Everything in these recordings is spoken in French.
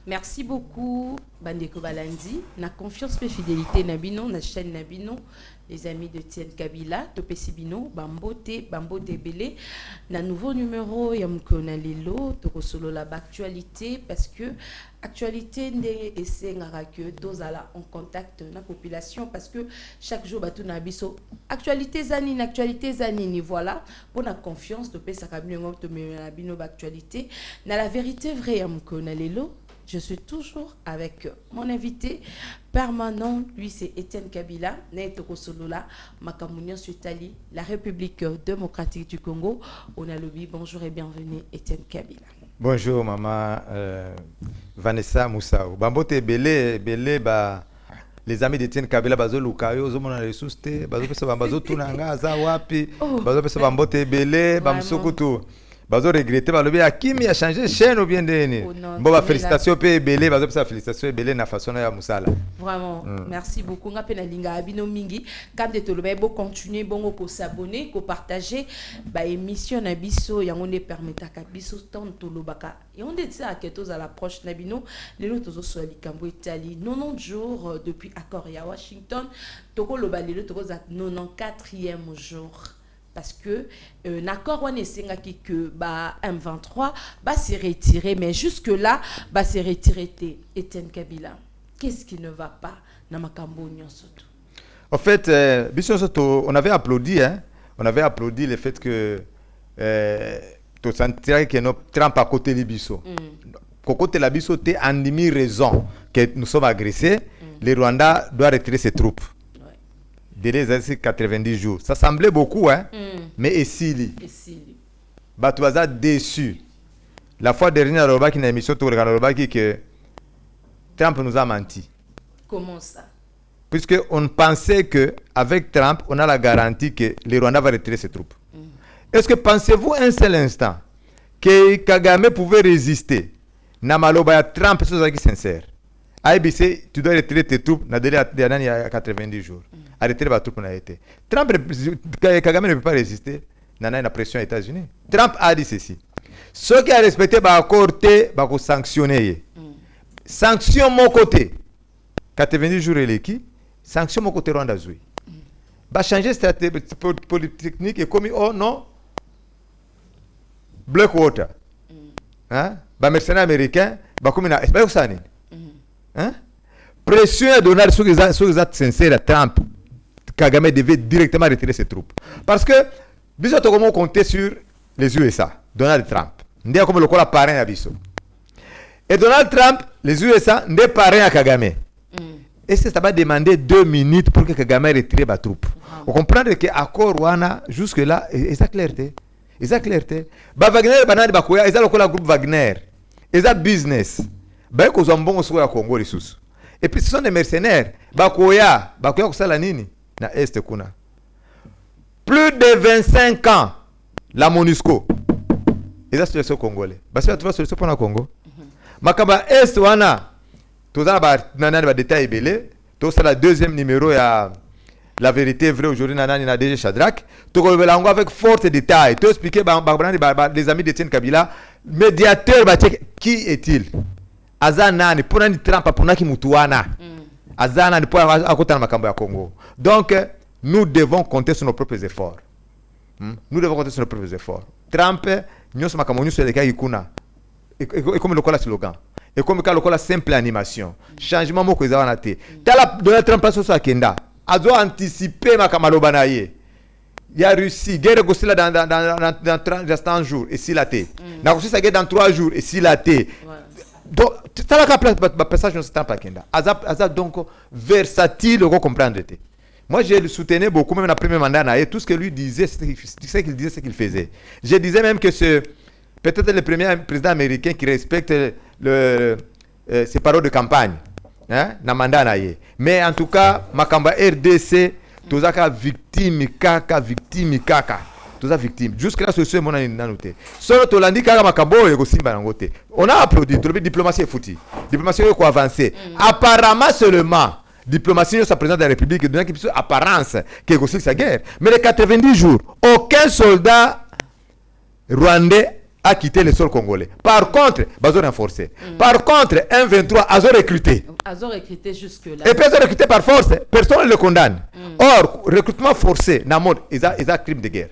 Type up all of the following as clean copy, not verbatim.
Merci beaucoup, Bandeko Balandi. Na confiance et fidélité Nabino, na chaîne Nabino, les amis de Tienne Kabila, Topesi Bino, Bambote, Bambote Belé. Na nouveau numéro, Yamkona Lilo, Tokosolo la actualité, parce que actualité n'est essai que dosala en contact na population, parce que chaque jour, Batou Nabiso, actualité zanini, voilà, pour la confiance, Topesi Kabino, Nabino, actualité. Na la vérité vraie, Yamkona Lilo. Je suis toujours avec mon invité permanent, lui c'est Etienne Kabila, Neto Solola, Makamounian Sutali, la République démocratique du Congo. On a lobby, bonjour et bienvenue Etienne Kabila. Bonjour maman Vanessa Moussao. Bambote belé ba les amis d'Etienne Kabila bazo lukayo zo mona ressources te bazo pesa bazo tunanga za wapi bazo pesa bambote belé bamsukutu. Bazo regretter balobi Akimi a changé chaîne ou bien deni. Bon ba félicitations pe belé bazo pesa félicitations belé na façon ya musala. Vraiment, merci beaucoup. Nga pena linga abino mingi kam de toloba bo continuer bongo ko s'abonner, ko partager ba émission na biso yango ne permettra ka biso ton tolobaka. Et on dit ça que tous à l'approche na bino les autres so likambo Italie 90 jours depuis accord ya Washington toko loba lelo toko za 94e jour. Parce que l'accord on est que bah M23 bah s'est retiré, mais jusque là bah s'est retiré Etienne Kabila. Qu'est-ce qui ne va pas dans ma Cambodge surtout? En fait, on avait applaudi, hein. On avait applaudi le fait que tu sentirais que notre Trump à côté de Bisso. Côté la Bisso, tu as demi raison que nous sommes agressés. Le Rwanda doit retirer ses troupes. Délai de 90 jours. Ça semblait beaucoup, hein? Mais Essili. Batouaza déçu. La fois dernière, il y a une émission que Trump nous a menti. Comment ça? Puisqu'on pensait qu'avec Trump, on a la garantie que le Rwanda va retirer ses troupes. Est-ce que pensez-vous un seul instant que Kagame pouvait résister? Namaloba Trump, c'est sincère. ABC, tu dois retirer tes troupes dans le délai de 90 jours. Arrêter les troupes n'a été. Trump, Kagame ne peut pas résister. Nana la pression aux États-Unis. Trump a dit ceci. Ceux qui ont respecté l'accord, ils vont sanctionner. Sanction mon côté. 90 jours et qui? Sanction mon côté Rwanda Zoui. Va changer stratégie politique et comme oh non. Blackwater. Hein? Bah mercenaires américains, bah comme ça. Bah ça n'est. Hein? Pression à Donald sur les actes sincères à Trump. Kagame devait directement retirer ses troupes. Parce que, bisous comment compter sur les USA, Donald Trump. N'est comme le col parrain à Bissot. Et Donald Trump, les USA, n'est parrain à Kagame. Et ça va demander 2 minutes pour que Kagame retire ses troupes. Vous comprenez que l'accord Rwanda, jusque-là, c'est la clarté. C'est la clarté. Wagner, Banane Bakoya, c'est le groupe Wagner. C'est un business. Bah, ils ont bon au Congo, les sous. Et puis ce sont des mercenaires. Bakoya, kusala nini na Est kuna. Plus de 25 ans, la MONUSCO. Et ça c'est le Congolais. Parce que tu vas sur le Congo. Makaba Est wana. Tout ça ba détail belé. Tout ça la deuxième numéro ya la vérité vraie aujourd'hui nana na DG Shadrack. Tu ko avec fort détail. Tu expliquer les amis d'Etienne Kabila, médiateur qui est-il? Azana ni pour ni Trump pour naki mutuana. Azana ni pour akota makambo ya Congo. Donc nous devons compter sur nos propres efforts. Nous devons compter sur nos propres efforts. Trump nyoso makambo nyoso le kai kuna. Et comme le cola slogan. Et comme le cola simple animation. Changement moko ezana te. Tala Donald Trump passe sur kenda. Azo anticiper makamalo banaye. Il y a Russie, guerre gosila dans 30 jours et si la té. Na gosila guerre dans 3 jours et si la té. Donc, tu as la passage dans ce temps Azap donc versatile, vous comprendre. Moi, je le soutenais beaucoup, même dans le premier mandat, et tout ce que lui disait, c'est ce qu'il disait, ce qu'il faisait. Je disais même que c'est peut-être le premier président américain qui respecte ses paroles de campagne. Hein, dans le mandat. Mais en tout cas, Makamba RDC, tous les victimes, kaka. Tous les victimes. Jusque-là, c'est ce que je noté. Solo Tolandi Kaka Makabo et Gosimba Nangote. On a applaudi. Tout le diplomatie est foutue. Diplomatie est quoi avancer. Apparemment seulement. Diplomatie, c'est président de la République. Il y a une apparence qui est sa guerre. Mais les 90 jours, aucun soldat rwandais a quitté le sol congolais. Par contre, ils ont renforcé. Par contre, M23 a recruté. Ils ont recruté jusque-là. Et puis ils ont recruté par force. Personne ne le condamne. Or, recrutement forcé, dans le monde, ils ont crime de guerre.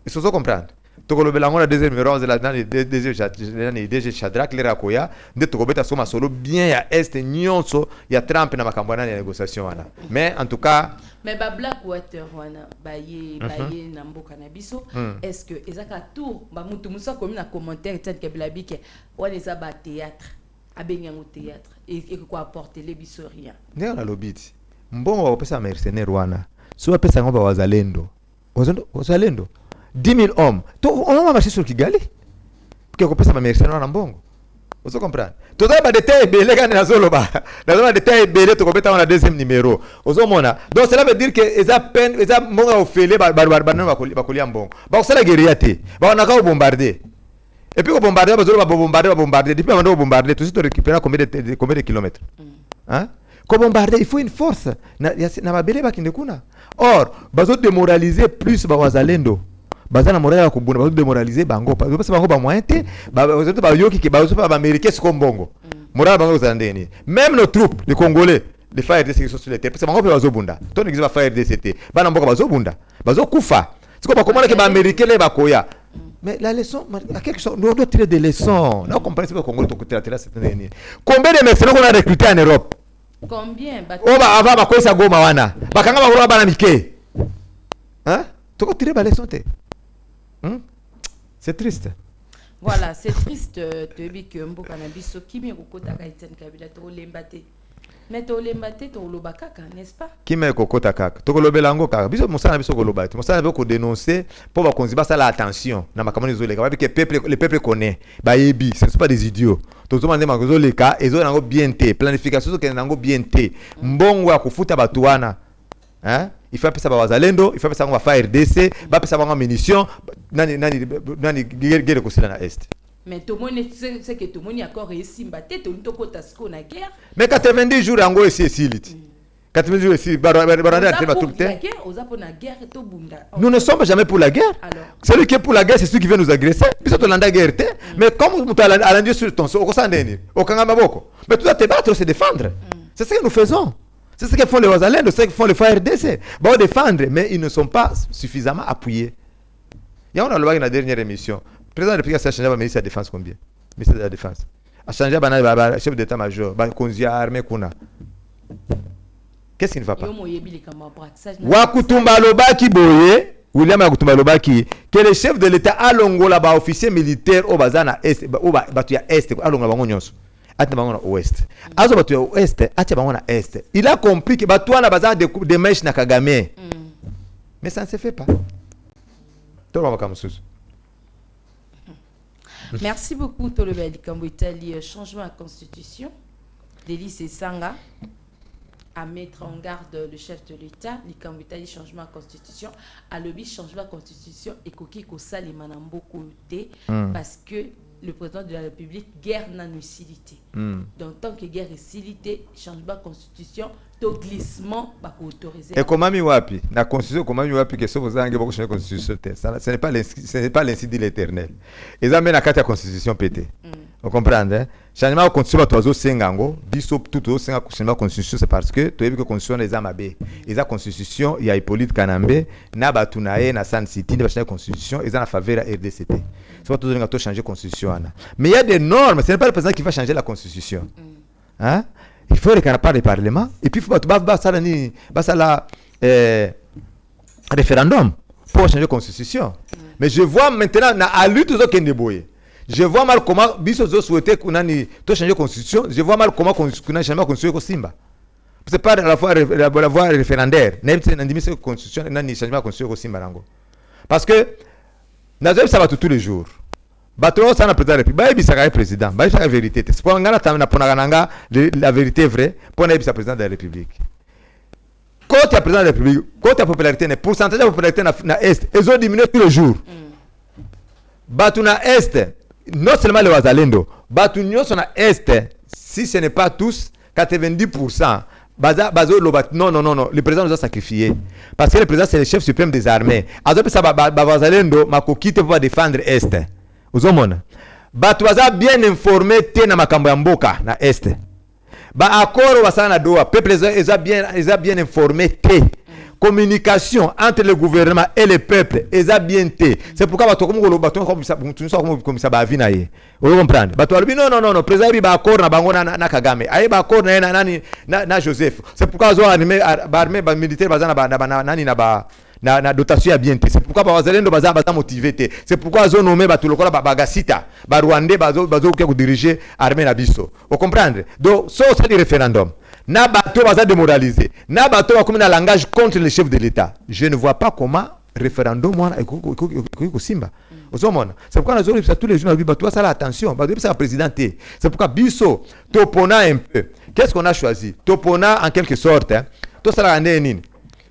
Il faut comprendre. Tokolobela deuxième numéro dans les DG Shadrach le rakoya de tokobeta soma solo bien ya est nyonso ya Trump na makambo na négociation wana. Mais en tout cas mais ba Blackwater wana baye na mboka na biso est-ce que ezaka tour ba mutu musa komi na commentaire tel que blabike wana eza ba théâtre abenga ngo théâtre et quoi apporter les biso rien. Ndio na lobiti. Mbongo wa pesa mercenaire wana. So pesa ngomba wazalendo. Wazalendo 10 000 hommes. On va marcher sur Kigali. Parce que ça va mercer dans Mbongo. Vous comprenez? Tout ça va détailler belé quand na zoloba. Na zoloba détailler belé to kopeta na deuxième numéro. Ozomona. Donc cela veut dire que eza peine eza monga ofele ba kolia Mbongo. Ba osala guerrier té. Ba on a ka bombarder. Et puis bombarder ba zoloba bombarder. Depuis on va bombarder tout de récupérer combien de kilomètres? Hein? Comme bombarder, il faut une force. Na ba belé ba kindekuna. Or, bazo démoraliser plus ba wazalendo. Bazana morale ya kubuna bazo démoraliser bango parce bango ba moyen te bazo ba yoki ke bazo ba américain c'est comme bongo morale bango zandeni même nos troupes les congolais les FARDC qui sont sur le terrain parce bango bazo bunda ton existe ba FARDC bana mboka bazo bunda bazo kufa c'est comme comment que ba américain les bakoya mais la leçon à quelque chose nous doit tirer des leçons là on comprend c'est le Congo to côté là cette année combien de mercenaires qu'on a recruté en Europe combien ba ava ba koisa goma wana bakanga ba bana mike hein to ko tirer ba leçon te. C'est triste. Voilà, c'est triste de que mboka na biso kimi kokota ka Etienne Kabila to lembate. Mais to lembate to lobaka n'est-ce pas? Kimi kokota kaka. To kolobela ngo kaka. Biso musana biso kolobate. Musana biso ko dénoncer pour ba konziba ça la attention. Na makamani zo leka. Parce que le peuple connaît. Ba yebi, ce ne sont pas des idiots. To zomande makozo leka, ezo nango bien té. Planification zo ke nango bien té. Mbongo ya kufuta batuana. Hein? Il faut appeler ça wazalendo, il faut appeler ça va faire RDC, va appeler ça munitions, nani guerre ko sila na est. Mais tout le monde c'est que tout le monde encore réussi mbaté to nto kota sko na guerre. Mais 90 jours yango ici siliti. 90 jours ici baranda te tout le Nous ne sommes jamais pour la guerre. Celui qui est pour la guerre c'est celui qui veut nous agresser. Biso to landa guerre te. Mais comme vous allez sur ton so okosandeni, okanga maboko. Mais tu dois te battre, se défendre. C'est ce que nous faisons. C'est ce que font les Wazalendo, c'est ce que font les FARDC. Bon, défendre, mais ils ne sont pas suffisamment appuyés. Il y a un loi dans la dernière émission. Le président de la République a changé le ministre de la Défense combien? Le ministre de la Défense. A changé le chef d'état-major. Qu'est-ce qui ne va pas? Wakutumba Lobaki Boye, William Wakutumba Lobaki, que le chef de l'État a l'ongola, officier militaire au Bazana Est, au Batuya Est, à l'ongola Bangonyos. Ouest. Est. Il a compris que Batouana bazar des mèches na Kagame. Mais ça ne se fait pas. Merci beaucoup Tolobel Kamboitali. Changement à constitution. Délice et Sanga à mettre en garde le chef de l'État. Likamboitali changement à constitution. À lobby changement à constitution et Koki Kosa les manambo côté parce que le président de la République guerre n'a nullité. Donc tant que guerre est silité, changement de constitution, to glissement va autoriser. Et comment mi wapi? La constitution comment mi wapi que ça vous a changer la constitution? Ce n'est pas l'incident de l'Éternel. Ils amènent la carte de constitution pété. Vous comprenez? Changement de constitution va tozo sengango, biso tout au senga changement de constitution c'est parce que tu as vu que constitution les amabé. Et la constitution il y a Hippolyte Kanambe, na batunae na San City, na changer constitution, ils en a faveur à RDCT. C'est pas tout le monde changer la constitution. Mais il y a des normes, ce n'est pas le président qui va changer la constitution. Hein? Il faut le caractère du Parlement et puis il faut la référendum pour changer la constitution. Mais je vois maintenant à lui tout ce qui est débrouillé. Je vois mal comment Bisozo souhaitait qu'on ait changer la constitution. Je vois mal comment qu'on ait changé la constitution au Simba. C'est pas la voie référendaire. N'a pas constitution, n'a pas changé la constitution au Simba. Parce que nous avons ça tous les jours. Bateau ça n'a pas de république. Bah il président. Bah il la vérité. C'est pour ngana tamina ponanga la vérité vraie. Pour na il président de la République. Quand il y a président de la République, quand il y a popularité, le pourcentage de popularité na est, ils ont diminué tous les jours. Bateau na est. Non seulement les Wazalendo, Batunyo sont à Est, si ce n'est pas tous, 90%. Non, le président nous a sacrifiés. Parce que le président c'est le chef suprême des armées. Alors ça, Wazalendo, ma coquille pour défendre Est. ozomona bato baza bien informé te na makambo ya mboka na este ba accord basala na doa peuple eza bien informé te communication entre le gouvernement et le peuple eza bien te c'est pourquoi bato comme ça ba vie na ye vous comprenez bato alobi non président bi ba accord na bango na Kagame aye ba accord na nani na Joseph c'est pourquoi zo armée ba militaire bazana ba nani na dotation ya bien te c'est pourquoi bazalendo baza motivé te c'est pourquoi zo nommé bato lokola bagasita ba rwandais bazo ke ko diriger armée na biso vous comprenez donc ça c'est du référendum na bato baza démoralisé na bato ba comme na langage contre le chef de l'État je ne vois pas comment référendum wana ko simba ozomona c'est pourquoi nous tous les jours bato ça la attention bato ça président te c'est pourquoi biso topona un peu qu'est-ce qu'on a choisi topona en quelque sorte to sala nini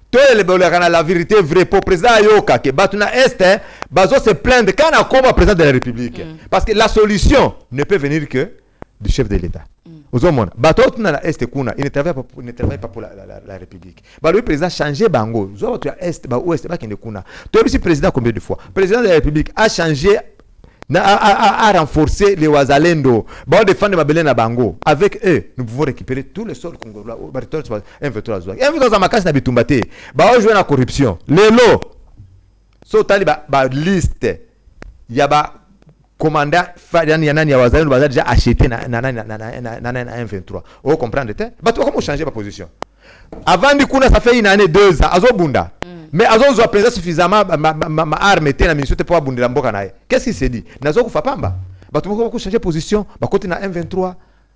to la vérité vraie pour président yoka que batuna est bazo se plaindre quand on a comme président de la République parce que la solution ne peut venir que du chef de l'État ozomona bato tuna la est kuna il ne travaille pas pour la République ba le président changer bango zo bato ya est ba ouest ba kende kuna to bi président combien de fois président de la République a changé à renforcer les wazalendo ba défendre mabele na bango avec eux nous pouvons récupérer tous les sols congolais ba territoire M23 za makasi na bitumbate ba jouer na corruption lelo so tali ba liste ya ba commandant yani nani ya wazalendo ba déjà acheté na M23 vous comprenez ba to comment changer ma position avant de kuna ça fait une année 2 ans azo bunda mais azo présent suffisamment ma arme était na ministre pour abundela mboka naye qu'est-ce qu'il s'est dit nazo kufa pamba bato ko changer position ba côté na M23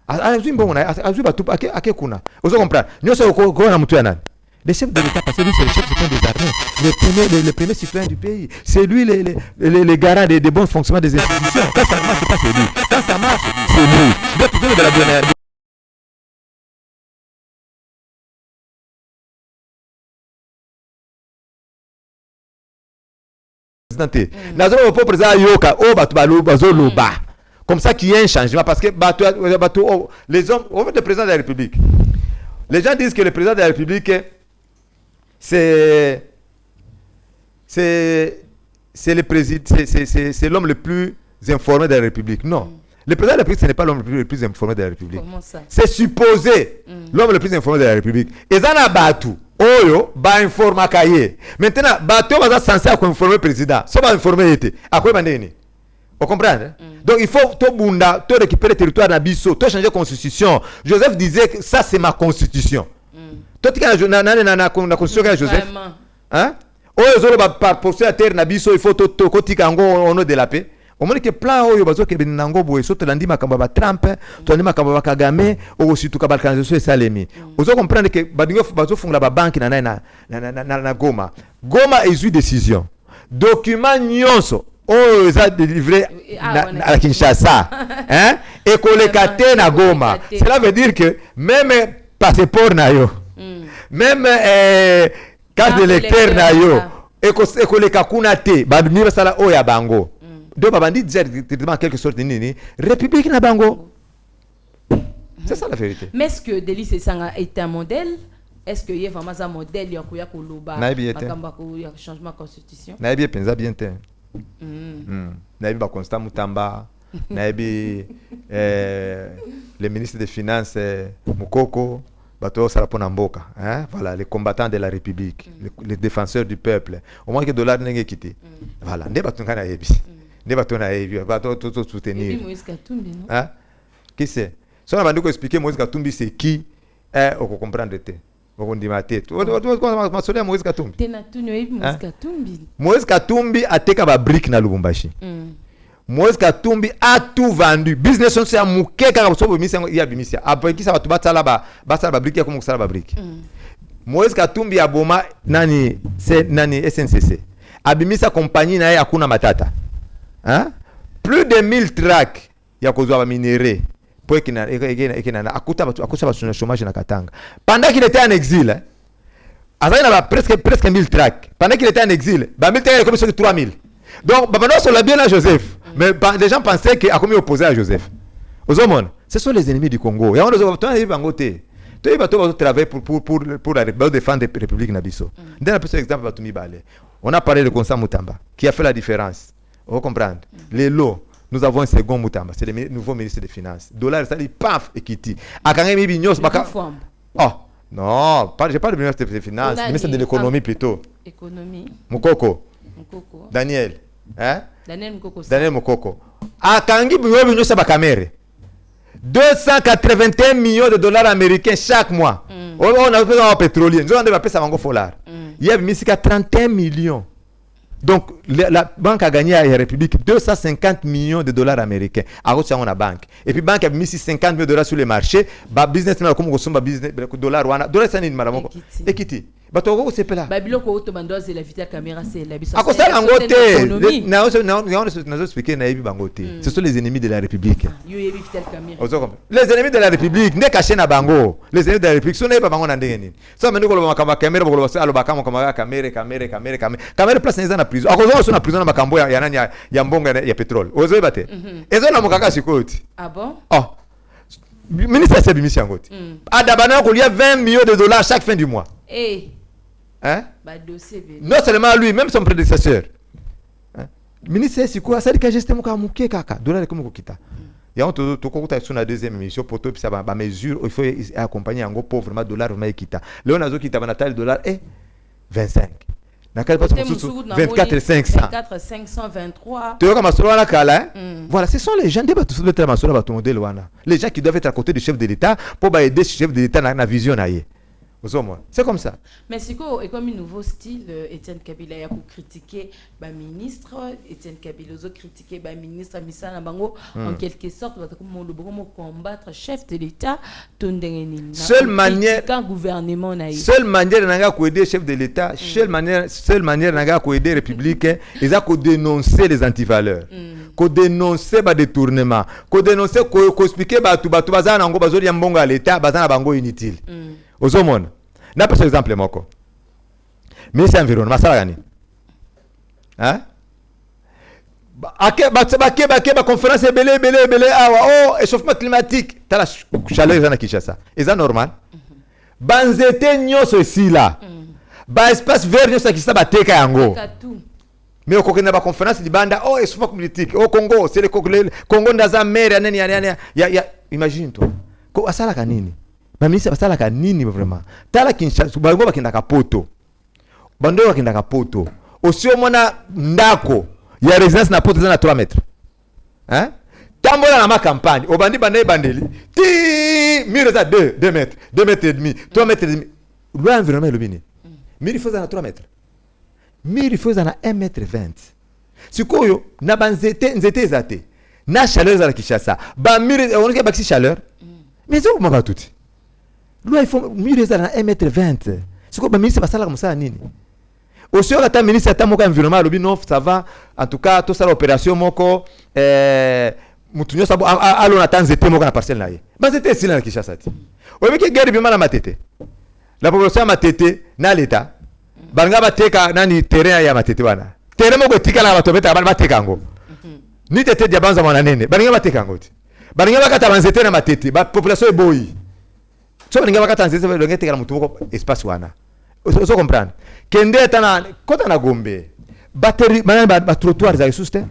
azu mbongo na azu batu ake kuna ozo comprendre nyoso ko na mutu ya nani le chef de l'État parce que lui c'est le chef suprême des armées le premier citoyen du pays c'est lui les garants des bons fonctionnements des institutions quand ça marche c'est pas lui quand ça marche c'est lui de la bonne nazo po président yoka o bato bazo loba comme ça qu'il y a un changement parce que bato les hommes au fait le président de la République les gens disent que le président de la République c'est le président c'est l'homme le plus informé de la République non le président de la République ce n'est pas l'homme le plus informé de la République. Comment ça? C'est supposé l'homme le plus informé de la République et ça na bato oyo ba informa kaye maintenant bato baza censé informer le président so ba informer été akoy bandeni vous comprenez donc il faut to bunda to récupérer territoire na biso to changer constitution Joseph disait que ça c'est ma constitution to tika na constitution ka Joseph hein oyo zolo ba pour la terre na biso il faut to kotika ngo au nom de la paix au moins que plan oyo bazo ke benango boye so to landi makamba ba Trump to landi makamba ba Kagame o situka balkanisation esalemi ozo comprendre que badingo bazo fungula ba banque na Goma est une décision document nyonso oyo eza délivré à Kinshasa hein et kolekate na Goma cela veut dire que même passeport na yo même carte d'électeur na yo et koleka kuna te ba mi basala oyo ya bango donc babandi directement en quelque sorte nini république na bango c'est ça la vérité mais est-ce que Delis Esanga est un modèle est-ce que y a vraiment un modèle ya kuya koloba makamba ko ya changement constitution na bien penza bien te na ba Constant Mutamba na le ministre des finances Mukoko bato sala pona mboka hein voilà les combattants de la République les défenseurs du peuple au moins que dollar n'enge quitté voilà nde bato ngana yebi nde bato na yebi bato to soutenir Moïse Katumbi non hein qui c'est ça on va nous expliquer Moïse Katumbi c'est qui on peut comprendre te on dit ma tête ma soleil Moïse Katumbi tena tunyo yebi Moïse Katumbi a teka ba brique na Lubumbashi Moïse Katumbi a tout vendu business on c'est muke kaka so bimisa ya bimisa après qui ça va tout batala ba brique ya comme ça ba brique Moïse Katumbi a boma nani c'est nani SNCC abimisa compagnie na yakuna matata hein plus de 1000 tracks ya kozwa ba minerais pour ekina akuta akosa ba chômage na Katanga pendant qu'il était en exil azana presque 1000 tracks pendant qu'il était en exil ba 1000 tracks comme sur 3000 donc babano sur la bien à Joseph mais les gens pensaient qu'il a commis opposé à Joseph aux hommes ce sont les ennemis du Congo et on les a bangoté tu vas travailler pour la défendre la République Nabiso dans le exemple on a parlé de Constant Mutamba qui a fait la différence vous comprenez les lots nous avons un second Moutamba, c'est le nouveau ministre des Finances. Dollar, ça dit paf, et Kiti. Akangé Mibignos, Baka. Oh, non, je parle du ministre des Finances, le ministre de l'économie plutôt. Économie. Mukoko. Daniel. Hein? Daniel Mukoko. Akangi Mibignos, c'est Bakamere. 281 millions de dollars américains chaque mois. On a besoin de pétrolier. Nous avons fait ça en Folar. Il y a mis 31 millions. Donc, la banque a gagné à la République 250 millions de dollars américains. À cause de la banque. Et puis, la banque a mis 50 millions de dollars sur le marché. Le business, comme on consomme business, dollars, dollars, c'est une maladie. Equity. Bato c'est là. Babilo ko to bandoze la vitale caméra c'est la biso. À cause ça angoté. Nous expliquer na yebi bangoté. Ce sont les ennemis de la République. Yo yebi vitale caméra. Les ennemis de la République ne caché na bango. Les ennemis de la République sont pas bango na ndenge. Ça menu ko lo makamba caméra ko lo basa alo bakamo kama caméra. Caméra place neza na prison. À cause ça na prison na makambo ya nani ya mbonga ya pétrole. Ozo bate. Ezo na mukaka sikoti. Ah bon? Oh. Ministre de mission ngoti. Adabana ko il y a 20 millions de dollars chaque fin du mois. Hein? Non seulement lui, même son prédécesseur. Hein? Ministre, c'est quoi? Ça dit que j'ai gesté mon cas, kaka. Dollar comme kita. Il y a un tout sur la deuxième émission pour tout ça ba mesure il faut accompagner un gros pauvre dollar mais kita. Léon Nazo kita banatal dollar est 25. Na quel pas 24 et 500. 24 523. Tu vois comme ça là kala. Voilà, ce sont les gens de tout le terme sur la modèle wana. Les gens qui doivent être à côté du chef de l'État pour aider le chef de l'État dans la vision naie. C'est comme ça. Mais c'est quoi, et comme un nouveau style, Etienne Kabila a critiqué le ministre, Etienne Kabila a critiqué le ministre Misana Bango, en quelque sorte, comme combattre le chef de l'État, seule manière gouvernement seule manière de aider le chef de l'État, seule manière de aider les républicains, ils ont dénoncer les antivaleurs, dénoncer les détournements, dénoncer, expliquer que bazana ngo bazoli ya mbongo à l'État, bazana bango inutile. Ozomona na par exemple moko ministre de l'environnement ça gani hein ba conférence belé awa échauffement climatique tala chaleur na Kinshasa est normal banzete nyoso ici là ba espace vert nyoso Kinshasa ba teka yango mais au Congo na ba conférence di banda échauffement climatique au Congo c'est le Congo ndaza mer nani ya imagine toi ko asala kanini ministre basala ka nini vraiment tala Kinshasa bango bakenda ka poto bando bakenda ka poto osio mona ndako ya résidence na poto na 3 mètres hein tambola na ma campagne obandi bande bandeli ti mire za 2 mètres 2 mètres et demi 3 mètres et demi loi environnement lobini mire faut na 3 mètres mire faut na 1 mètre 20 sikoyo na banzete nzete zate na chaleur za Kinshasa ba mire on ke baxi chaleur mais zo mama tuti loi il faut mire za na 1 mètre 20 sikoyo ba ministre basala comme ça nini aussi on attend ministre attend moko environnement lobi non ça va en tout cas tout ça l'opération moko mutunyo sabo alo na tanzete moko na parcelle na ye bazete sila na Kinshasa ti oyebi ke guerre bima na matete la population ya matete na l'état banga bateka nani terrain ya matete bana terrain moko etikala bato beta bana bateka ngo ni tete dia banza mwana nene banga bateka ngo ti banga bakata banzete na matete ba population eboyi so banga bakata nzete banga teka na mutu moko espace wana oso comprendre kende tana kota na Gombe batterie ba trottoir za suste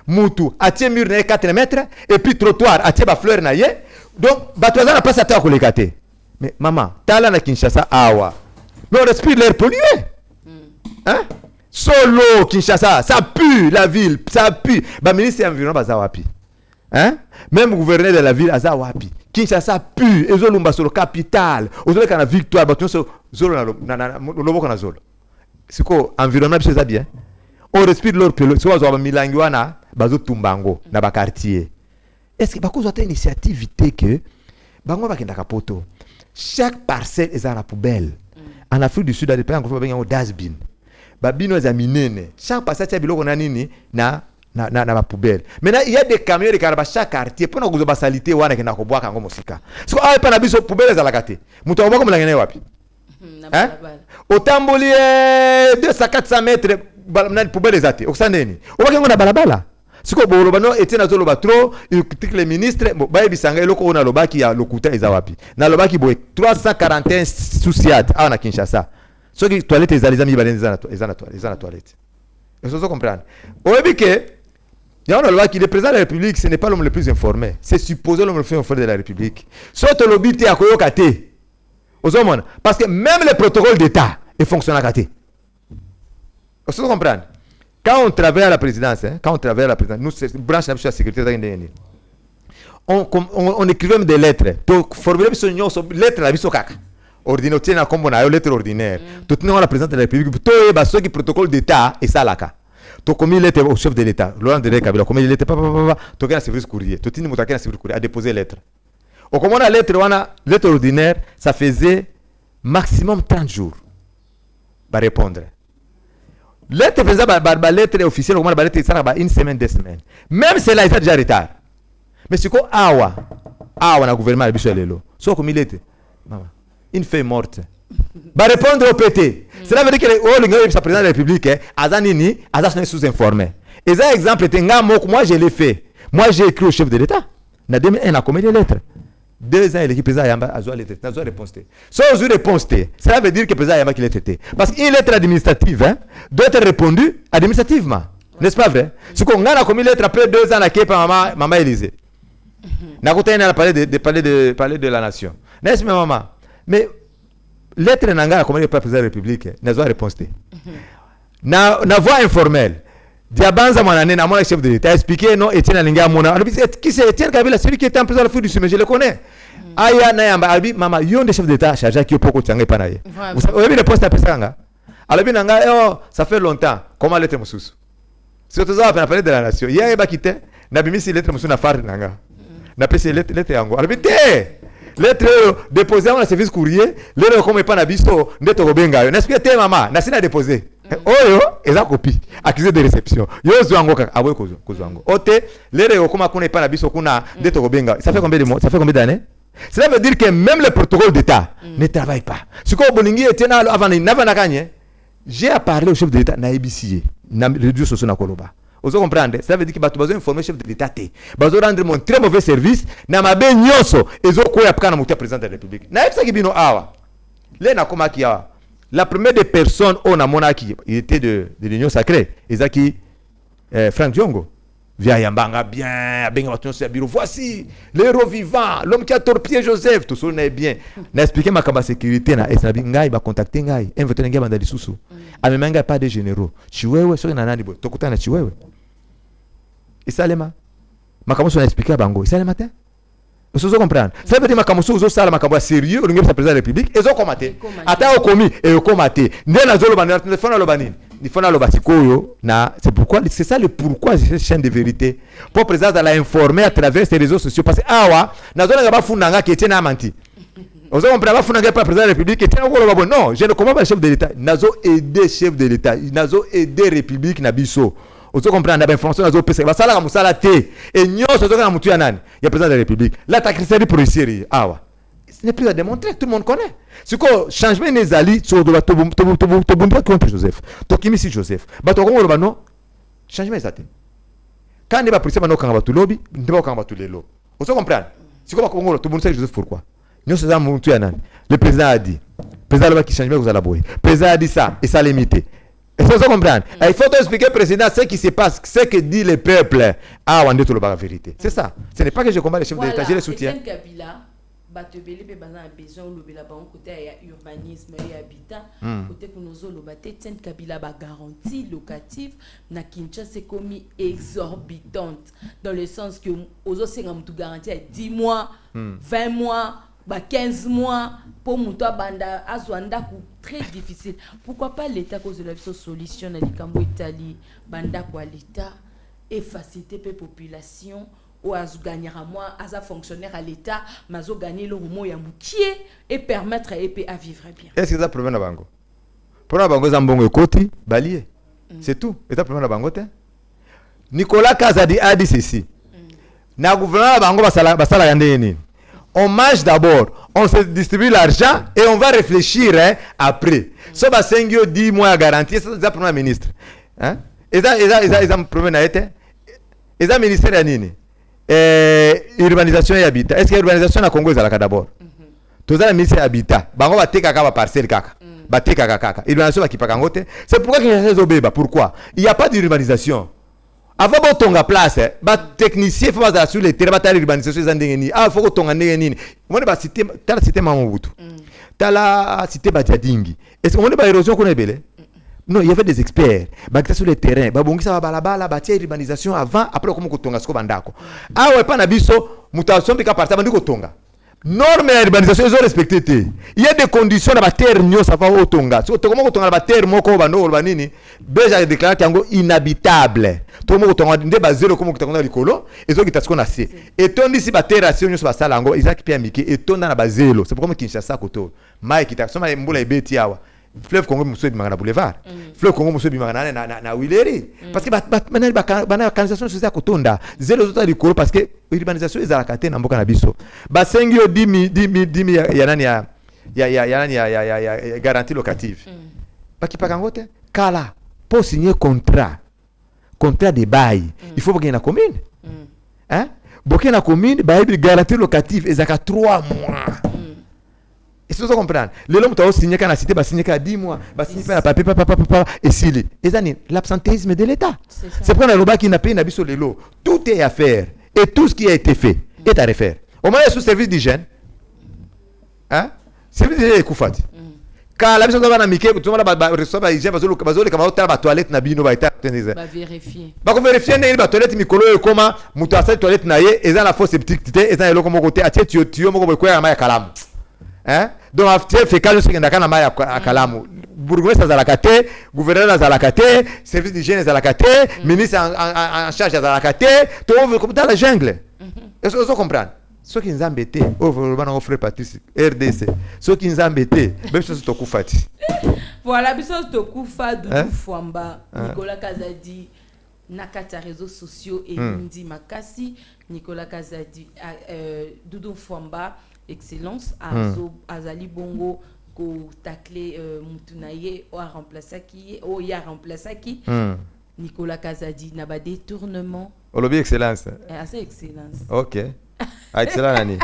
mutu atie mur na 4 mètres et puis trottoir atie ba fleur na ye donc bato za na passe ata ko lekate mais maman tala na Kinshasa awa mais on respire l'air pollué hein solo Kinshasa ça pue la ville ça pue ba ministre environnement baza wapi hein même gouverneur de la ville aza wapi Kinshasa pue ezolumba solo capitale ozoleka na victoire bato zolo na loboko na zolo siko environnement biso bien on respire l'air pollué so zo ba milangi wana bazo tumbango na ba quartier est-ce que bakozo ta initiative que bango bakenda kapoto chaque parcelle est à la poubelle en Afrique du Sud à des pays anglophone benga dustbin babino za minene chaque parcelle ya biloko na nini na ba poubelle maintenant il y a des camions de caraba chaque quartier pour na kuzo basalite wana kenda ko bwaka ngo musika so ay pa na biso poubelle za la kate muto oboko mulangene wapi hein otamboli 200-400 mètres na poubelle zate okusandeni obakengo na balabala siko bolo bano etena zolo ba trop le ministre ba bisanga eloko ona lobaki ya lokuta eza wapi na lobaki boy 341 souciade na Kinshasa soki toilette ezali zami balenza na toilette eso zo comprendre oyebi ke Il y a un loi qui le président de la République, ce n'est pas l'homme le plus informé. C'est supposé l'homme le plus informé de la République. Soit le but est à Koyokate. Parce que même les protocoles d'État, ils fonctionnent à Kate. Vous comprenez? Quand on travaille à la présidence, nous, c'est une branche de la sécurité, on écrivait même des lettres. Pour formuler une lettre, la vie ordinaire, comme on a une lettre ordinaire. Tout le monde la présidente de la République, tout ceux qui protocole d'État, et ça là. Tu as commis lettre au chef de l'État, Laurent Désiré Kabila, commis lettre, tu as un service courrier, tu as un service courrier à déposer lettre. Au comment la lettre ordinaire, ça faisait maximum 30 jours pour répondre. Lettre lettre officielle, comment la lettre ça une semaine, 2 semaines. Même celle-là, il est déjà en retard. Mais c'est quoi awa na gouvernement biso lelo. So comme il était. Maman, une feuille morte. Va répondre au PT. Cela veut dire que le président de la République, Azanini, Azan est sous-informé. Et ça, exemple, moi je l'ai fait. Moi j'ai écrit au chef de l'État. Na 2001, a commis des lettres. 2 ans, l'équipe président Yamba a lettre. N'a réponse. Sans réponse, cela veut dire que le président Yamba qui l'a traité. Parce qu'une lettre administrative doit être répondue administrativement. N'est-ce pas vrai? Ce qu'on a commis lettre après 2 ans, la képa maman Élysée. N'a parlé de la nation. N'est-ce pas maman? Mais lettre n'a commis le président de la République. N'a réponse. Na voix informelle. Diabanza Manane, mon chef de l'État, a expliqué non, Etienne Alinga Mona. Qui c'est Etienne Kabila, celui qui était en président de la République du Sud, je le connais. Aya Nayamba, Albi, maman, yon des chefs d'État, chargé qui est pour que tu aies panaye. Vous avez réponse à Pessanga? Alabi Nanga, oh, ça fait longtemps. Comment l'être Moussous? Surtout ça, on a parlé de la nation. Hier, il y a quitté, Nabimi, si l'être Moussous n'a pas Nanga. N'a pas lettre Yango. Alabi, lettre déposée dans le service courrier, lettre comme pas Nabiso, lettre Robenga. N'est-ce que maman, n'a pas déposé? Oyo eza copie accusé de réception yo zwango kaka aboye kozwango ote lere okoma kuna ipana biso kuna ndeto kobenga ça fait combien de mois, ça fait combien d'années? Cela veut dire que même le protocole d'État ne travaille pas. Ce que boningi était na avant na kanye j'ai à parler au chef de l'État na ABC na réseaux sociaux na koloba. Vous comprenez? Cela veut dire que batu besoin informer chef de l'État té besoin rendre mon très mauvais service na mabe nyonso ezo koya paka na mutia président de la République na epsa kibino awa le na koma ki awa. La première des personnes on a monaki, il était de l'Union sacrée, Ezaki Frank Diongo. Via Yambanga bien, bureau. Voici l'héros vivant, l'homme qui a torpillé Joseph, tout ça est bien. N'a expliqué ma sécurité na esabi ngai ba contacter ngai, invité ngai banda lisusu. Amemanga pas de généraux. Chiwewe so na nani bo, tokuta na chiwewe. Isalema. Makamoso na expliquer bango, isalema te. Vous comprenez? Ça veut dire que si vous avez un sérieux, vous avez président de la République, et vous avez combattu. Attends, commis et vous combattu. C'est pourquoi, c'est ça le pourquoi cette chaîne de vérité. Pour le président l'a informer à travers ces réseaux sociaux. Parce que, vous comprenez? Pas le président de la République. Non, je ne comprends pas le chef de l'État. Nazo aider chef de l'État. Nazo aider République Nabiso. Vous comprenez? On a information dans les va ça là comme ça la té et nous ce que nous tuons nan il y a président de la République là ta cristalli pour réussir ah ce n'est plus à démontrer tout le monde connaît ce que changement des alliés sur de la to contre Joseph to kimi si Joseph ba to ko ba non changement ça quand ne va préciser ba no kan ba to lobby ne va kan ba to lelo vous comprenez c'est comme ko to bon Joseph pourquoi nous ce ça nous tuons nan le président a dit président là qui changement vous allez boy président a dit ça et ça limité. Et ça, vous comprenez? Il faut expliquer au président ce qui se passe, ce que dit le peuple. Ah, on dit tout la vérité. C'est ça. Ce n'est pas que je combats les chefs de l'État, je les soutiens. Kabila, Batebele, besoin de côté urbanisme et habitat. Côté que nous avons Etienne Kabila garantie locative, na Kinshasa c'est commis exorbitante. Dans le sens que aux autres, c'est garantie à 10 mois, 20 mois. 15 mois pour Moutoua Banda Azwanda très difficile. Pourquoi pas l'État cause de la solution dans les Cambo Italie Banda quoi l'État et faciliter la population ou à gagner à moi à fonctionnaire à l'État mais à gagner le rouleau et permettre à vivre bien. Est-ce que ça problème à Bango? Pour la Bango Zambongo Koti balier. C'est tout. Et ça problème à Bango te. Nicolas Kazadi a dit ceci. Na gouvernement Bango basala yande yeni. On mange d'abord, on se distribue l'argent et on va réfléchir après. Ça va 5 ans, 10 mois à garantir, c'est ça pour le ministre. Et ça me promet à être. Et ça, ministère de Nini. Urbanisation et habitat. Est-ce que l'urbanisation à Congo est là d'abord? Tout ça, le ministère de l'habitat. Bango va teka kaka parcelle kaka. Ba teka kaka. Urbanisation va qui pas kangote. C'est pourquoi qu'il y a ces obéba. Pourquoi? Il n'y a pas d'urbanisation. avant de tonga place ba technicien faut pas sur le terrain ba tali urbanisation za ndenge ni faut ko tonga ndenge nini on ba cité tala cité Mamobutu tala cité Badiadingi est-ce qu'on est ba érosion qu'on est belé non il y avait des experts ba qui sur le terrain ba bongisa ba balabala ba tia urbanisation avant après comme ko tonga siko bandako ouais pas na biso mutation bika partir bandiko tonga norme ya urbanisation ils ont respecté il y a des conditions na ba terre nyo ça va otonga so to comment tonga ba terre moko ba no ba nini beja déclaré yango inhabitable to mo tonga nde ba zero comme kitako na likolo ezo kitasiko na se et to ndisi ba terre action nyo so ba sala yango izaki pia miki et to na ba zero c'est pourquoi Kinshasa koto mai kitasiko ma mbula ebeti awa fleuve Congo muso bi magana boulevard fleuve Congo muso bi magana na Wileri parce que bana canalisation sociale kotonda zero zota likolo parce que urbanisation ezalaka te na mboka na biso ba sengi o 10 ya nani ya garantie locative bakipaka ngote kala pour signer contrat de bail il faut que na commune hein boke na commune ba garantie locative ezaka 3 mois. Est-ce que vous comprenez? Les hommes ont signé qu'à la cité, signé qu'à 10 mois, signé qu'à papier, et s'il est. L'absentéisme de l'État. C'est pour le qui n'a pas une sur les lots. Tout est à faire. Et tout ce qui a été fait est à refaire. Au moins, il y a sous service d'hygiène. Hein? Service d'hygiène est coufati. Quand la mission de l'amitié, tout le monde va recevoir l'hygiène, parce que la toilette n'a pas été vérifier. Va vérifier la toilette, Mikolo, comment, moutasser toilette naïe, et dans la fosse septique, et dans le comme côté, à tu mon quoi, à Kalam. Hein? Donc after fécal ce qui n'a qu'à maya à Kalamu bourgmestre à la caté gouverneur à la caté service d'hygiène à la caté ministre en charge à la caté tout comme dans la jungle est-ce que vous comprenez ceux qui nous embêtent vraiment offrir Patrice RDC ceux qui nous embêtent même chose to kufati voilà biso to kufa Doudou Fwamba Nicolas Kazadi nakata réseaux sociaux et Ndi Makasi Nicolas Kazadi Doudou Fwamba excellence azali bongo ko tacler mutunaye o a remplacer qui o ya remplacer qui Nicolas Kazadi na ba détournement o lobi excellence assez excellence OK excellent nani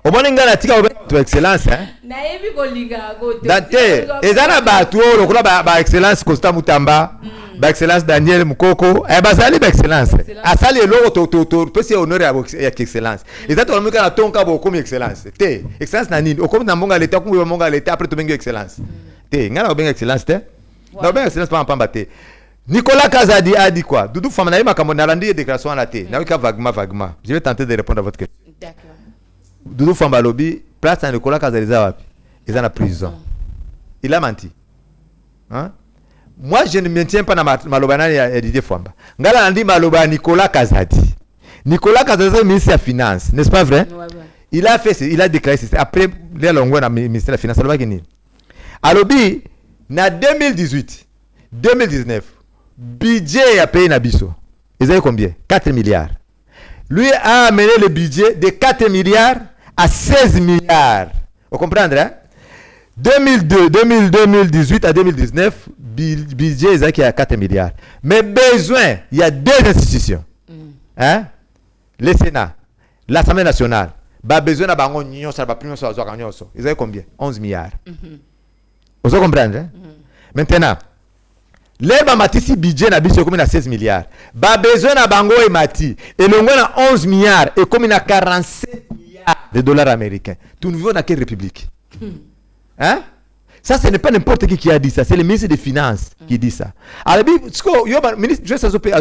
o moninga na tika to excellence hein na yebi ko linga go date ezana ba to lokola ba excellence Costa Mutamba ba excellence Daniel Mukoko bazali ba excellence asali eloko to pesi honneur ya excellence ezata olomika na tonka bo comme excellence te excellence na nini okomi na mbonga leta kumbe mbonga leta après to bengi excellence te ngana ko bengi excellence te na bengi excellence pa pamba te Nicolas Kazadi a dit quoi Doudou Fwamba na yima kamo na randi déclaration na te na wika vaguement je vais tenter de répondre à votre question. D'accord. Doudou Fwamba lobi place na Nicolas Kazadi za wapi ils en prison il a menti hein. Moi, je ne maintiens pas dans Malobana et Didier Fwamba. Ngala nandi Maloba Nicolas Kazadi. Nicolas Kazadi est ministre des Finances, n'est-ce pas vrai? Ouais. Il a fait, il a déclaré après les longueurs dans le ministère des Finances. Alobi, na 2018, 2019, budget a payé Nabiso. Ils avaient combien? 4 milliards. Lui a amené le budget de 4 milliards à 16 milliards. Vous comprenez, hein? 2018 à 2019, budget est à 4 milliards. Mais besoin, il y a 2 institutions. Hein? Le Sénat, l'Assemblée nationale. Besoin de bango nyon ça va plus sur ils ont combien? 11 milliards. Vous comprenez? Hein? Maintenant, l'herbe matisi budget na biso comme na 16 milliards. Besoin de bango et mati et le na 11 milliards et comme na 47 milliards de dollars américains. Tout nous vivons dans quelle république? Hein? Ça, ce n'est pas n'importe qui a dit ça, c'est le ministre des Finances qui dit ça. Alors, ministre, je sais pas,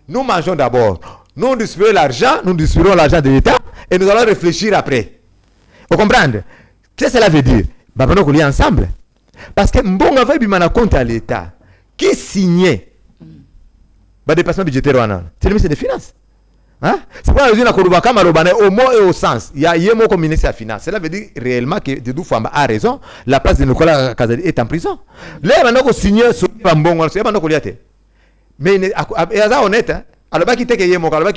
nous mangeons d'abord, nous distribuons l'argent, nous distribuons l'argent de l'État et nous allons réfléchir après. Vous comprenez? Qu'est-ce que cela veut dire? Nous allons ensemble. Parce que bon, on va bien compte à l'État qui signait le dépassement budgétaire, c'est le ministre des Finances. Hein? C'est pourquoi je dis au mot et au sens. Il y a un mot comme ministre des Finances. Cela veut dire réellement que Doudou Fwamba a raison. La place de Nicolas Kazadi est en prison. Là, il va signer sur le bon. Mais il est honnête. Alors,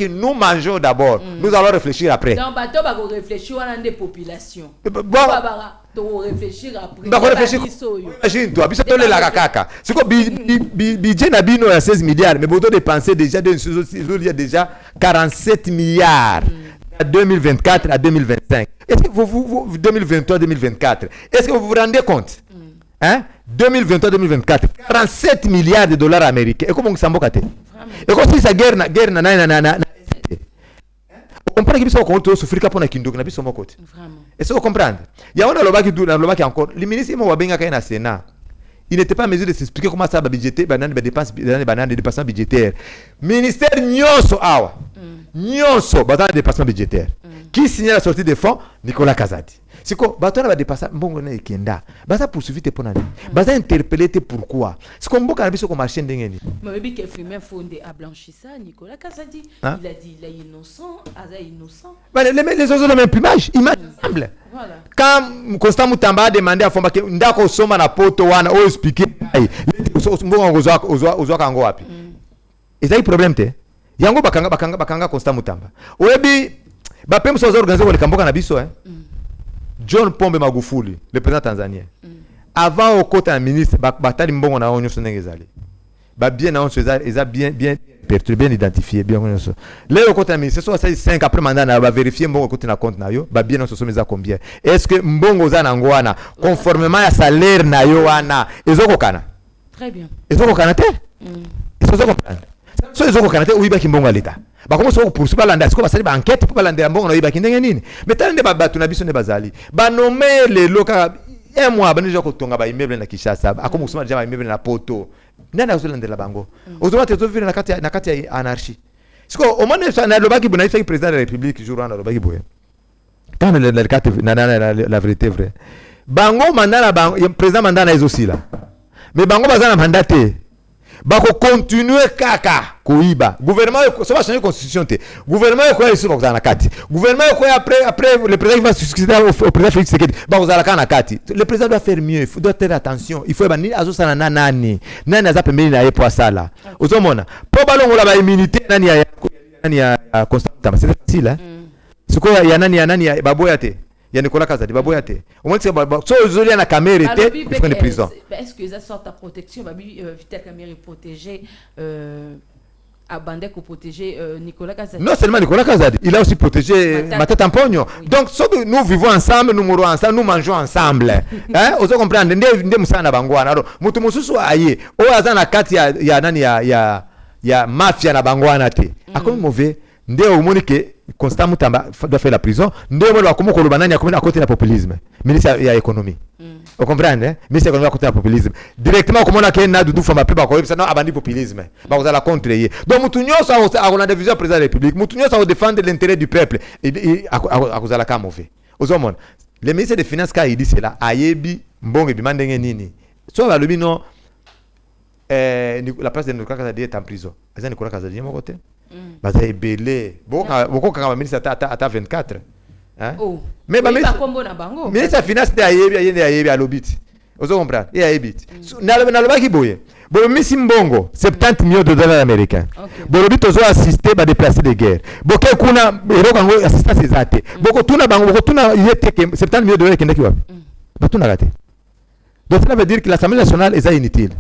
nous mangeons d'abord. Nous allons réfléchir après. Donc, on va réfléchir à des populations. On va réfléchir après. Imagine-toi, c'est quoi budget Nabino à 16 milliards, mais vous dépensez déjà il y a déjà 47 milliards de 2024 à 2025. Est-ce que vous 2023-2024, est-ce que vous vous rendez compte? hein 2023-2024 47 milliards de dollars américains et comment on s'en botte et quand si sa guerre na on comprend que ça compte souffrir pour na kindo na biso moko te vraiment et ça on comprendre ya on a lobaki encore le ministre mo wabenga kana Sénat il n'était pas en mesure de s'expliquer comment ça va budgéter banane dépenses budgétaires ministère nyonso awa nyonso bazana dépenses budgétaires qui signe la sortie des fonds Nicolas Kazadi siko batona ba dépasser mbongo na ekenda baza poursuivre te pona baza interpeller te pourquoi siko mboka na biso ko marché ndengeni mabebi ke fumer fondé à blanchissant Nicolas Kazadi il a dit il est innocent les autres ont même image ensemble voilà quand Constant Mutamba a demandé à Fomba que ndako soma na poto wana o expliquer mbongo ozwa kango wapi ezai problème te yango bakanga Constant Mutamba oyebi ba pembe so organiser ko kamboka na biso John Pombe Magufuli, le président tanzanien. Avant au côté un ministre, batali mbongo na onyo sonenge zali. Ba bien na onyo bien perturbé, bien identifié, bien onyo so. Là au côté un ministre, so 5 après mandat na ba vérifier mbongo côté na compte na yo, ba bien onyo so meza combien. Est-ce que mbongo za na ngwana conformément à salaire na yo wana ezoko kana? Très bien. Ezoko kana te? Ezoko comprendre. So ezoko kana te uiba kimbongo alita. Ba comment ça pour balanda siko basali ba enquête pour balanda mbongo na yibaki ndenge nini mais tande ba batu na biso ne bazali ba nommer les loka un mois banija ko tonga ba immeuble na Kinshasa akomo kusema déjà ba immeuble na poto nana ozolandela bango ozoma te zovira na kati ya anarchie siko au moins na lobaki bona ifaki président de la République jour na lobaki boye quand la carte la vérité vraie bango mandana bango président mandana ezosi là mais bango bazana mandaté bako continuer kaka koiba gouvernement ça va changer constitution te gouvernement ko ici na kati gouvernement ko après le président va succéder au président Félix Tshisekedi bako za na kati le président doit faire mieux il doit faire attention il faut bani azo sana nani aza pembeni na yepo sala ozomona po balongo la ba immunité nani ya Constant Mutamba c'est facile hein siko ya nani ya baboya te ya Nicolas Kazadi baboya te au moins so ozoli na caméra te il faut une prison est-ce que ça sort ta protection babi Vital Kamerhe protéger à Bandeko protéger Nicolas Kazadi non seulement Nicolas Kazadi il a aussi protégé Matata Mponyo donc nous vivons ensemble nous mourons ensemble nous mangeons ensemble hein ozo comprendre nde musana bangwana alors mutu mususu aye o azana kati ya nani ya mafia na bangwana te akomi mauvais nde omoni ke Constant Mutamba doit faire la prison nde omoni bakomo koloba nani akomi à côté na populisme ministre ya économie vous comprenez ministre ya économie à côté na populisme directement komona ke na dudu famba pe bako yebisa non abandi populisme bakoza la contre ye donc mutu nyonso akona de vision président de la République mutu nyonso a défendre l'intérêt du peuple et akoza la ka mauvais ozomona le ministre des finances ka il dit cela ayebi mbongo bimandenge nini so balobi non la place de Nicolas Kazadi est en prison azan Nicolas Kazadi mon côté baza ebele boko kanga ministre ata 24 hein mais ba ministre ya finance de ayebi alobiti ozo comprendre et ayebiti na lobaki boye misi mbongo 70 millions de dollars américains bolobi tozo assister ba déplacer de guerre boke kuna eroko ngo assistance ezate boko tuna bango boko tuna yete 70 millions de dollars kendaki wapi batuna gate donc ça veut dire que l'Assemblée nationale est inutile.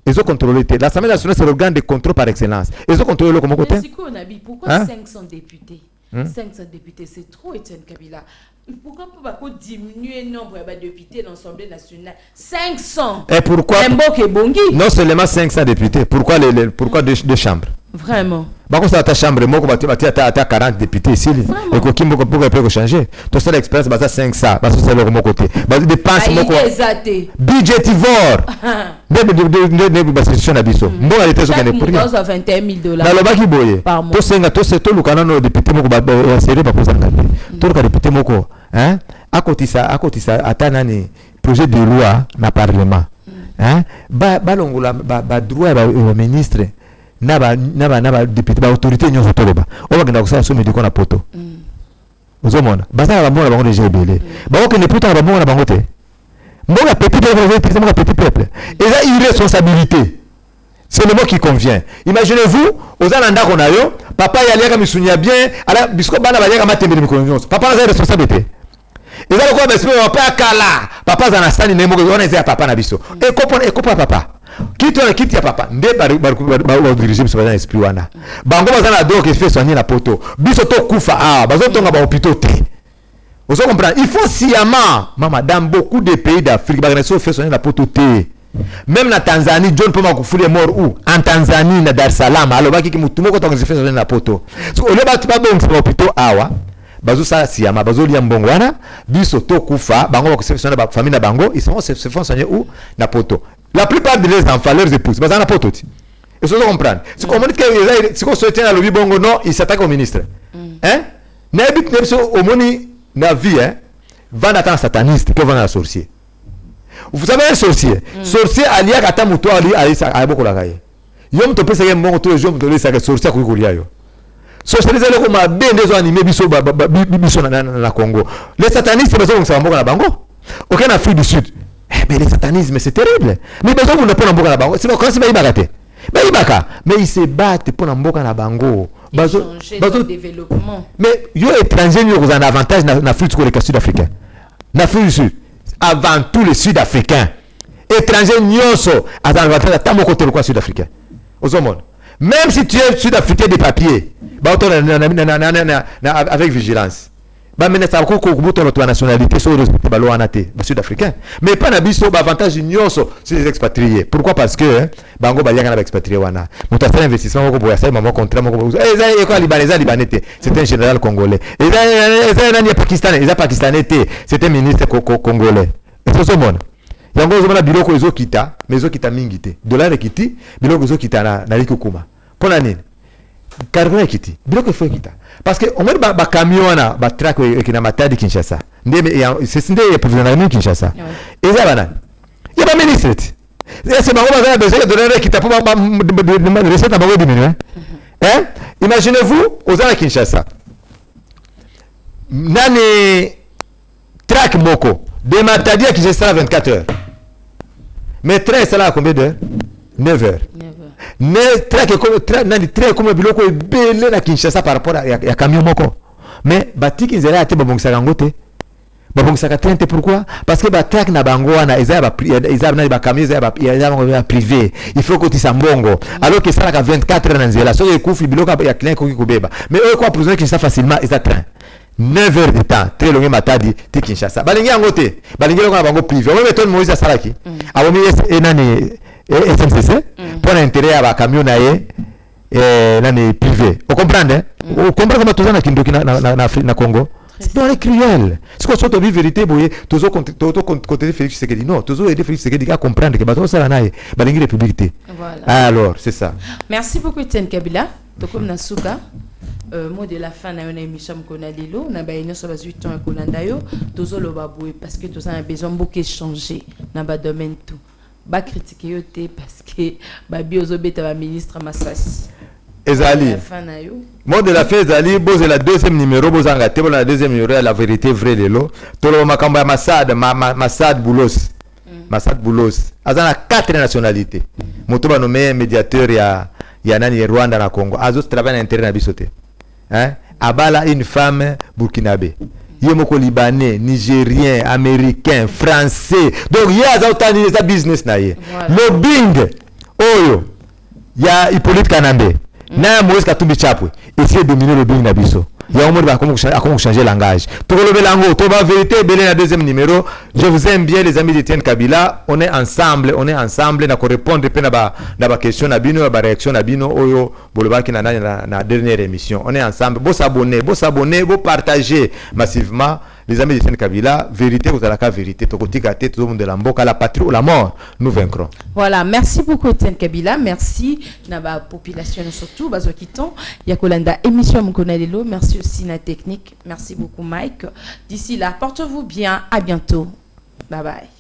Ils ont contrôlé. L'Assemblée nationale, c'est l'organe de contrôle par excellence. Ils ont contrôlé le comment côté. Pourquoi 500 députés 500 députés, c'est trop, Etienne Kabila. Pourquoi ne pas diminuer le nombre de députés dans l'Assemblée nationale 500. Et pourquoi non seulement 500 députés, pourquoi deux chambres? Vraiment. Parce que ta chambre, tu as 40 députés ici. Et que qui peut changer? Tu as l'expérience, tu as 500. Parce que c'est le mon côté. Tu dépenses mon côté. Budgétivore. Ne institution na biso. Bon, elle était sur $21 000. Dans le bas qui boye. Tu sais tout le canon député moko ba serré ba poser ngati. Tout le député moko, hein? À côté ça atanani projet de loi na parlement. Hein? Ba longola ba droit ba ministre. Naba député ba autorité nyonso toloba o bagenda kusala so mediko na poto uzomona bazala ba mbona bango déjà belé ba ko ne puta ba mbona bango te mbona petit peuple mbona petit peuple et là irresponsabilité c'est le mot qui convient imaginez-vous ozana ndako na yo papa yaliaka misunya bien ala bisko bana baliaka matembele mikolo nyonso papa na responsabilité et là ko ba esprit papa kala papa zana stani ne moko ona ezia papa na biso et kopona papa quitte ya papa nde ba diriger biso dans esprit wana bango bazana donc fait soigner la poto biso to kufa bazo tonga ba hôpitaux te Vous comprenez? Il faut sciemment, maman, dans beaucoup de pays d'Afrique, bah, fait sonner la poto T. Même la Tanzanie, John Poma Kufuri est mort où? En Tanzanie, na Dar es Salaam. Alors, bah, qui moutumo quand on se fait sonner la poto. Au lieu de pas bon, c'est plutôt awa. Bazo ça sciemment, bazo liambongwana, biso to kufa, bango va se sonner la famille na bango, ils se font sonner où? Na poto. La plupart de leurs enfants, leurs épouses, bah, ça na poto. Et ça, vous comprenez? C'est comme si on se tient à l'objet bongo, non, il s'attaque au ministre. Hein? N'habite pas au moni. Na vie, hein, va n'attendre sataniste que va un sorcier. Vous savez un sorcier, sorcier alia kata muto ali a beaucoup la gaye. Yom to pesa yem mongo to yom to lesa que sorcier ko kulia yo. Sorcier zelo ko ma ben des animés biso biso na Congo. Les satanistes besoin que ça mboka na bango. Aucun Afrique du Sud. Mais les satanismes c'est terrible. Mais besoin on ne pas na mboka na bango. C'est quand c'est ba ibakate. Ba ibaka, mais ils se battent pour na mboka na bango. Bazo développement. Mais yo étranger yo ont un avantage na Afrique sur les Sud-Africains. Na Afrique du Sud, avant tout les Sud-Africains. Étranger nyonso a un avantage à tant côté le Sud-Africain. Aux hommes. Même si tu es Sud-Africain de papier, bah avec vigilance. Bah mais ça ko ko nationalité sur le balo anaté, Sud-Africain. Mais pas na biso ba avantage nyonso sur les expatriés. Pourquoi? Parce que bango ba yanga na expatrié wana. Muta faire investissement ko boya ça maman contrat moko. Eza ko libanais, c'est un général congolais. Eza nani pakistanais, eza pakistanais, c'est un ministre congolais. C'est ce monde. Yango zo na biloko ezo kita, mais ezo kita mingi te. Dollar ekiti, biloko ezo kita na likukuma. Pona nini? Carburant ekiti. Biloko faut kita. Parce que on met ba camion na ba track qui na Matadi Kinshasa. C'est ndé provisionnaire Kinshasa. Et ça banane. Il y a pas ministre. C'est bango ba besoin de donner qui t'a pas recette à bango diminuer. Hein? Imaginez-vous aux à Kinshasa. Nani track moko de Matadi à Kinshasa 24 heures. Mais train c'est là combien d'heures? 9 heures. Ne train comme biloko ebele na Kinshasa par rapport à camion moko. Mais batiki nzela ate babongisa ngote. Babongisa train pourquoi? Parce que batrack na bango na eza na ba camion eza ba privé. Il faut que tu sambongo. Alors que ça la 24 heures na nzela. So ekufi biloko ya client ko kibeba. Mais eux quoi besoin Kinshasa facilement eza train. 9 heures de temps, très long Matadi, ti Kinshasa. Balingi ngote. Balingi ko na bango privé. On mettons Moïse Salaki. Abomi enani SNCC pour l'intérêt à la camion privé. Vous comprenez? Vous comprenez comment tout ça na Congo? C'est cruel. C'est quoi cette vérité boye toujours côté Félix Tshisekedi. Non, toujours aider Félix Tshisekedi à comprendre que bato ça na balingi république. Voilà. Alors, c'est ça. Merci beaucoup Etienne Kabila. Tokom Nasuka. Mot de la fin na une émission kona lilo na ba ino so 8 ans kolanda yo tozo lo baboué parce que tout ça a besoin beaucoup changer na ba domaine tout. Ba critiquer yote parce que ba biozobeta ba ministre Massasi. Ezali. Mot de la fin Ezali, boze la deuxième numéro bozanga te la deuxième numéro la vérité vraie lelo. Tolo makamba Massad Boulos. Massad Boulos. Azana 4 nationalités. Moto ba nommé médiateur ya nani Rwanda na Congo. Azo travaille à l'intérieur na bisote. Hein? Abala une femme burkinabé. Yemoko libanais, nigérien, américain, français. Donc il y a un business na ye. Lobbying. Oyo. Il y a Hippolyte Kanambe. Na Moïse Katumbi Chapwe. Essayer de dominer le lobbying na biso. Il y a un mode comment changer langage. Pour le lango, pour la vérité, belé na deuxième numéro. Je vous aime bien les amis d'Etienne Kabila. On est ensemble, na ko répondre pe na ba question na bino, ba réaction na bino oyo boloba ki na dernière émission. On est ensemble. Beau s'abonner, beau partager massivement. Les amis d'Etienne Kabila, vérité vous allez la vérité. Tokotika te tout le monde de la mboka, la patrie ou la mort, nous vaincrons. Voilà, merci beaucoup Etienne Kabila, merci na ba population surtout bazo kiton yakolanda émission Mkonalelo, merci aussi na technique, merci beaucoup Mike. D'ici là, portez-vous bien, à bientôt. Bye bye.